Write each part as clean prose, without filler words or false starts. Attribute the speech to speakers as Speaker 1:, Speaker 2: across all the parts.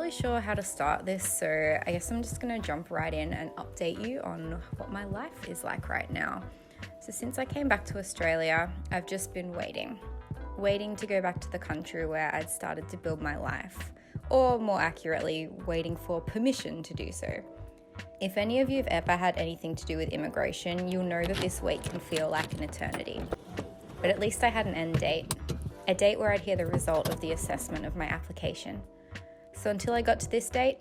Speaker 1: really sure how to start this, so I guess I'm just going to jump right in and update you on what my life is like right now. So since I came back to Australia, I've just been waiting to go back to the country where I'd started to build my life, or more accurately, waiting for permission to do so. If any of you have ever had anything to do with immigration, you'll know that this wait can feel like an eternity. But at least I had an end date, a date where I'd hear the result of the assessment of my application. So until I got to this date,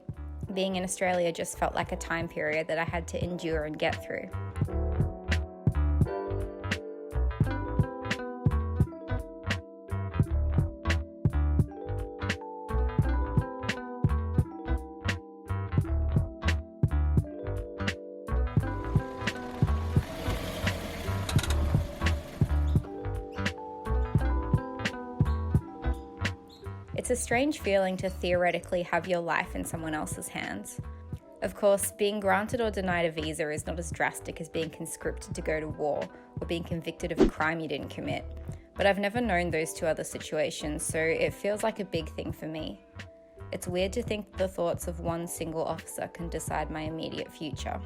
Speaker 1: being in Australia just felt like a time period that I had to endure and get through. It's a strange feeling to theoretically have your life in someone else's hands. Of course, being granted or denied a visa is not as drastic as being conscripted to go to war or being convicted of a crime you didn't commit. But I've never known those two other situations, so it feels like a big thing for me. It's weird to think that the thoughts of one single officer can decide my immediate future.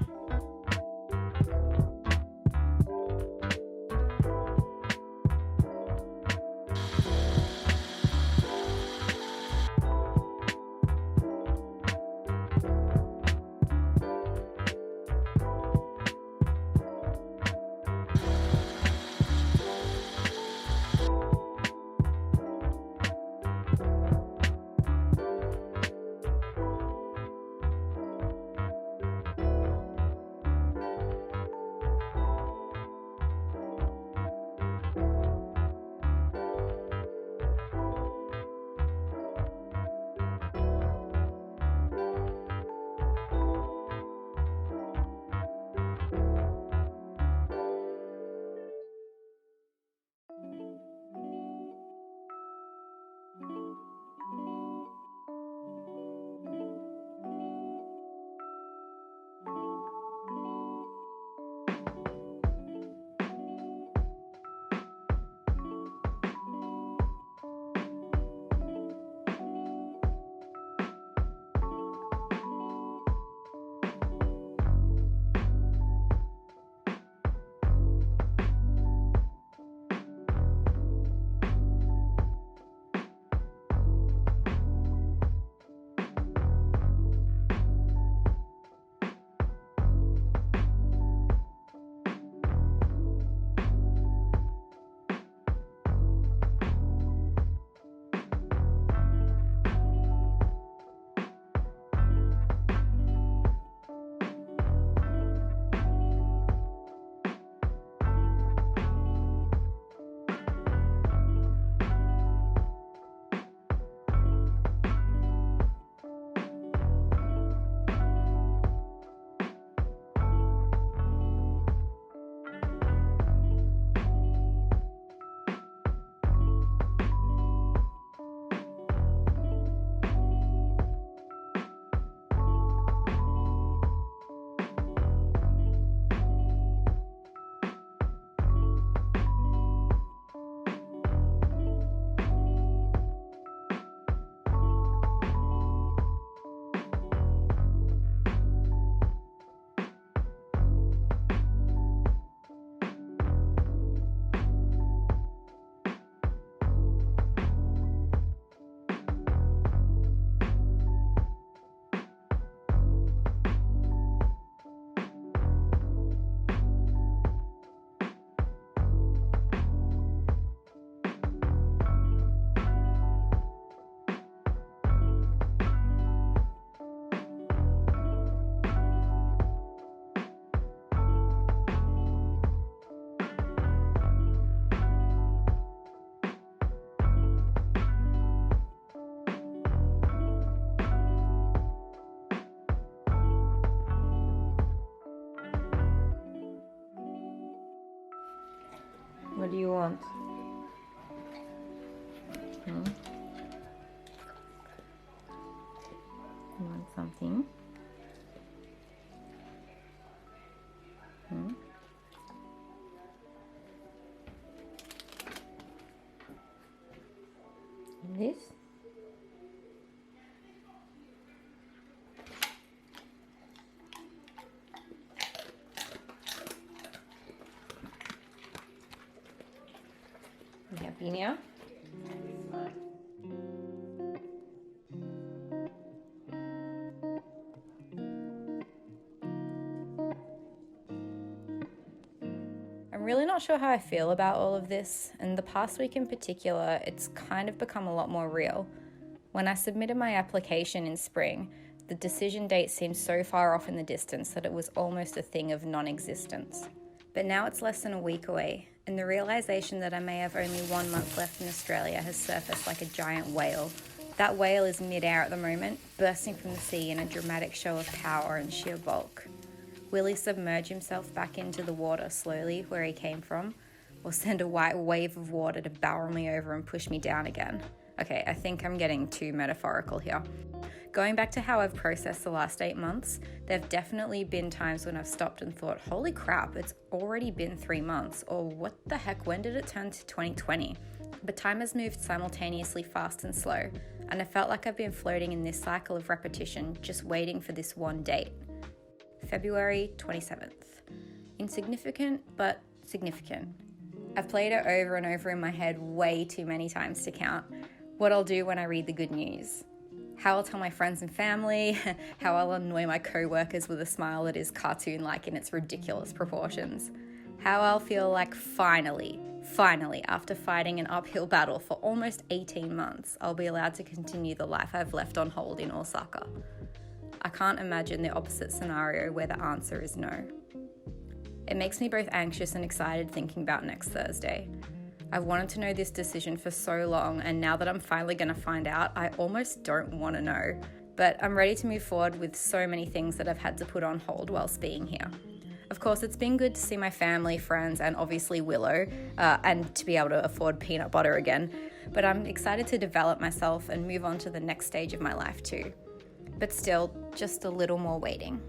Speaker 1: What do you want? You want something? This? Binia? I'm really not sure how I feel about all of this, and the past week in particular, it's kind of become a lot more real. When I submitted my application in spring, the decision date seemed so far off in the distance that it was almost a thing of non-existence. But now it's less than a week away, and the realization that I may have only 1 month left in Australia has surfaced like a giant whale. That whale is mid-air at the moment, bursting from the sea in a dramatic show of power and sheer bulk. Will he submerge himself back into the water slowly where he came from, or send a white wave of water to barrel me over and push me down again? Okay, I think I'm getting too metaphorical here. Going back to how I've processed the last 8 months, there have definitely been times when I've stopped and thought, holy crap, it's already been 3 months, or what the heck, when did it turn to 2020? But time has moved simultaneously fast and slow, and I felt like I've been floating in this cycle of repetition, just waiting for this one date. February 27th. Insignificant, but significant. I've played it over and over in my head way too many times to count. What I'll do when I read the good news. How I'll tell my friends and family, how I'll annoy my co-workers with a smile that is cartoon-like in its ridiculous proportions. How I'll feel like finally, after fighting an uphill battle for almost 18 months, I'll be allowed to continue the life I've left on hold in Osaka. I can't imagine the opposite scenario where the answer is no. It makes me both anxious and excited thinking about next Thursday. I've wanted to know this decision for so long, and now that I'm finally going to find out, I almost don't want to know. But I'm ready to move forward with so many things that I've had to put on hold whilst being here. Of course, it's been good to see my family, friends, and obviously Willow, and to be able to afford peanut butter again. But I'm excited to develop myself and move on to the next stage of my life too. But still, just a little more waiting.